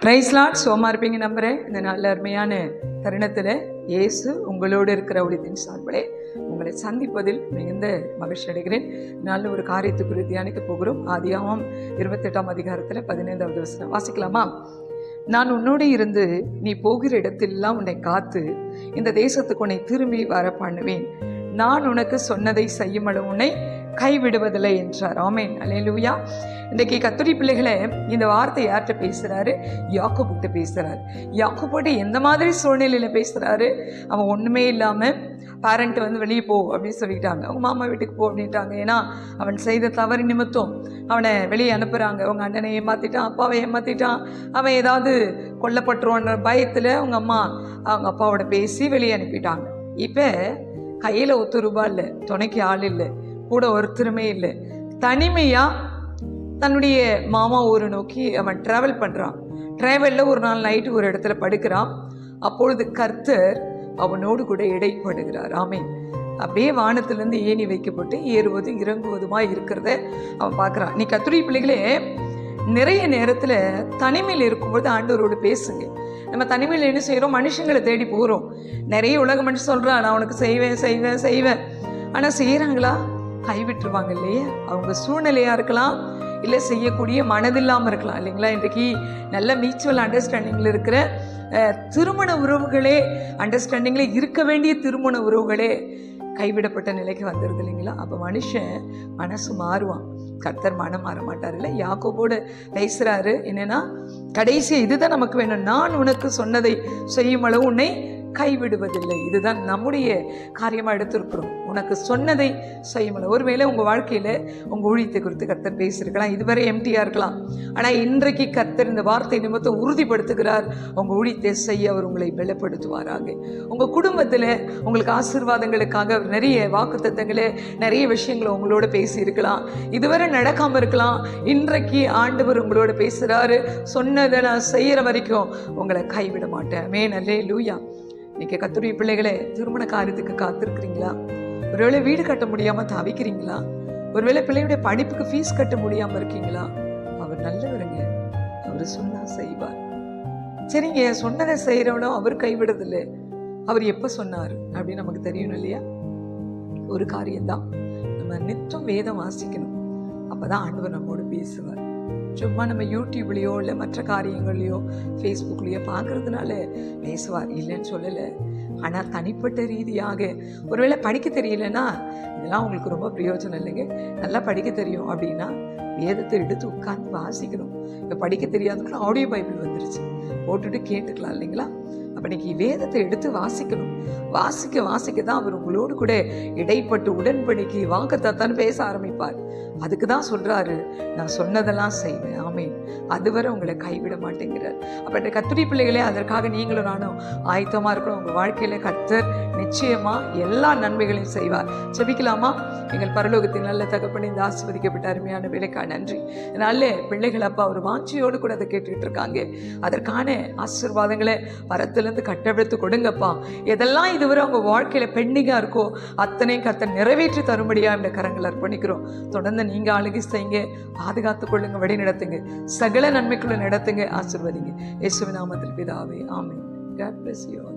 Price Lord. சோமா இருப்பீங்க நம்புகிறேன். இந்த நல்ல அருமையான தருணத்தில் இயேசு உங்களோடு இருக்கிற ஊழியத்தின் சார்பிலே உங்களை சந்திப்பதில் மிகுந்த மகிழ்ச்சி அடைகிறேன். நல்ல ஒரு காரியத்தை குறித்து தியானிக்க போகிறோம். ஆதியாகமம் 28ஆம் அதிகாரத்தில் 15வது வசனம் வாசிக்கலாமா? நான் உன்னோடு இருந்து நீ போகிற இடத்திலெல்லாம் உன்னை காத்து இந்த தேசத்துக்கு உன்னை திரும்பி வர பண்ணுவேன். நான் உனக்கு சொன்னதை செய்யும் அளவு உன்னை கைவிடுவதில்லை என்றார். ஆமேன், அல்லேலூயா. இன்றைக்கு கர்த்தருடைய பிள்ளைகளை இந்த வார்த்தை யார்கிட்ட பேசுகிறாரு? யாக்கோபுகிட்ட பேசுகிறாரு. யாக்கோபுகிட்ட எந்த மாதிரி சூழ்நிலையில் பேசுகிறாரு? அவன் ஒன்றுமே இல்லாமல் பேரண்ட் வெளியே போ அப்படின்னு சொல்லிட்டாங்க. அவங்க மாமா வீட்டுக்கு போ அப்படின்ட்டாங்க. ஏன்னா அவன் செய்த தவறு நிமித்தம் அவனை வெளியே அனுப்புகிறாங்க. அவங்க அண்ணனை ஏமாற்றிட்டான், அப்பாவை ஏமாற்றிட்டான், அவன் ஏதாவது கொல்லப்பட்டுருவான்ற பயத்தில் அவங்க அம்மா அவங்க அப்பாவோட பேசி வெளியே அனுப்பிட்டாங்க. இப்போ கையில் ₹1 இல்லை, துணைக்கு ஆள் இல்லை, கூட ஒருத்தருமே இல்லை. தனிமையாக தன்னுடைய மாமா ஊரை நோக்கி அவன் ட்ராவல் பண்ணுறான். ட்ராவலில் ஒரு நாள் நைட்டு ஒரு இடத்துல படுக்கிறான். அப்பொழுது கர்த்தர் அவனோடு கூட இடைப்படுகிறார். ஆமேன். அப்படியே வானத்திலேருந்து ஏணி வைக்கப்பட்டு ஏறுவதும் இறங்குவதுமா இருக்கிறத அவன் பார்க்குறான். நீ கர்த்தருடைய பிள்ளைகளே, நிறைய நேரத்தில் தனிமையில் இருக்கும்போது ஆண்டவரோடு பேசுங்க. நம்ம தனிமையில் என்ன செய்கிறோம்? மனுஷங்களை தேடி போகிறோம். நிறைய உலக மனுஷன் சொல்கிறான், நான் உனக்கு செய்வேன் செய்வேன் செய்வேன். ஆனால் செய்கிறாங்களா? கைவிட்டுருவாங்க இல்லையா? அவங்க சூழ்நிலையாக இருக்கலாம், இல்லை செய்யக்கூடிய மனதில்லாமல் இருக்கலாம் இல்லைங்களா? இன்றைக்கு நல்ல மியூச்சுவல் அண்டர்ஸ்டாண்டிங்கில் இருக்கிற திருமண உறவுகளே, அண்டர்ஸ்டாண்டிங்கில் இருக்க வேண்டிய திருமண உறவுகளே கைவிடப்பட்ட நிலைக்கு வந்துடுது இல்லைங்களா? அப்போ மனுஷன் மனசு மாறுவான், கர்த்தர் மனம் மாற மாட்டார். இல்லை, யாக்கோபோடு பேசுகிறாரு என்னென்னா, கடைசி இதுதான் நமக்கு வேணும். நான் உனக்கு சொன்னதை செய்யும் அளவு உன்னை கைவிடுவதில்லை. இதுதான் நம்முடைய காரியமாக எடுத்திருக்கிறோம். உனக்கு சொன்னதை செய்யும். ஒருவேளை உங்கள் வாழ்க்கையில் உங்கள் ஊழியத்தை குறித்து கர்த்தர் பேசியிருக்கலாம், இதுவரை எம்டியாக இருக்கலாம். ஆனால் இன்றைக்கு கர்த்தர் இந்த வார்த்தை நிமித்தம் உறுதிப்படுத்துகிறார். உங்கள் ஊழியத்தை செய்ய அவர் உங்களை பலப்படுத்துவாராக. உங்கள் குடும்பத்தில் உங்களுக்கு ஆசீர்வாதங்களுக்காக அவர் நிறைய வாக்குத்தத்தங்களை, நிறைய விஷயங்களை உங்களோட பேசியிருக்கலாம், இதுவரை நடக்காமல் இருக்கலாம். இன்றைக்கு ஆண்டவர் உங்களோட பேசுகிறாரு, சொன்னதை நான் செய்கிற வரைக்கும் உங்களை கைவிட மாட்டேன். ஆமென், அல்லேலூயா. இன்னைக்கு கர்த்தருடைய பிள்ளைகளே, திருமண காரியத்துக்கு காத்திருக்கிறீங்களா? ஒருவேளை வீடு கட்ட முடியாமல் தவிக்கிறீங்களா? ஒருவேளை பிள்ளையுடைய படிப்புக்கு ஃபீஸ் கட்ட முடியாமல் இருக்கீங்களா? அவர் நல்லவருங்க, அவர் சொன்னா செய்வார். சரிங்க, சொன்னதை செய்கிறவனும் அவர் கைவிடுறதில்லை. அவர் எப்போ சொன்னார் அப்படின்னு நமக்கு தெரியணும் இல்லையா? ஒரு காரியம்தான், நம்ம நித்தம் வேதம் வாசிக்கணும். அப்போதான் ஆண்டவர் நம்மோடு பேசுவார். சும்மா நம்ம யூடியூப்லேயோ இல்லை மற்ற காரியங்கள்லையோ ஃபேஸ்புக்லேயோ பார்க்குறதுனால பேசுவார், இல்லைன்னு சொல்லலை. ஆனால் தனிப்பட்ட ரீதியாக ஒருவேளை படிக்க தெரியலன்னா, இதெல்லாம் உங்களுக்கு ரொம்ப பிரயோஜனம் இல்லைங்க. நல்லா படிக்க தெரியும் அப்படின்னா வேதத்தை எடுத்து உட்கார்ந்து வாசிக்கணும். இப்போ படிக்க தெரியாதவங்களும் ஆடியோ பைபிள் வந்துருச்சு, போட்டுட்டு கேட்டுக்கலாம் இல்லைங்களா? அப்போ இன்னைக்கு வேதத்தை எடுத்து வாசிக்கணும். வாசிக்க வாசிக்க தான் அவர் உங்களோடு கூட இடைப்பட்டு உடன்படிக்கை வாக்குத்தத்தம் பேச ஆரம்பிப்பார். அதுக்கு தான் சொல்கிறாரு, நான் சொன்னதெல்லாம் செய்வேன். ஆமேன். அதுவரை உங்களை கைவிட மாட்டேங்கிறார். அப்போ கர்த்தருடைய பிள்ளைகளே, அதற்காக நீங்களும் நானும் ஆயத்தமாக இருக்கணும். உங்கள் வாழ்க்கையில் கர்த்தர் நிச்சயமாக எல்லா நன்மைகளையும் செய்வார். ஜெபிக்கலாமா? எங்கள் பரலோகத்தின் நல்ல தகப்பனே, இந்த ஆசீர்வதிக்கப்பட்ட அருமையான வேலைக்காக நன்றி. நல்ல பிள்ளைகள் அப்பா ஒரு வாஞ்சியோடு கூட அதை கேட்டுக்கிட்டு இருக்காங்க. அதற்கான ஆசீர்வாதங்களை வரத்திலிருந்து கட்டவிழ்த்து கொடுங்கப்பா. எதெல்லாம் இதுவரை அவங்க வாழ்க்கையில் பெண்டிங்காக இருக்கோ அத்தனையும் கர்த்தர் நிறைவேற்றி தரும்படியாக இந்த கரங்களை அர்ப்பணிக்கிறோம். தொடர்ந்து நீங்கள் ஆளுகை செய்யுங்க, பாதுகாத்துக் கொள்ளுங்க, வழி நடத்துங்க, சகல நன்மைக்குள்ள நடத்துங்க, ஆசீர்வதிங்க. இயேசுவின் நாமத்தில் பிதாவே, ஆமென். God bless you all.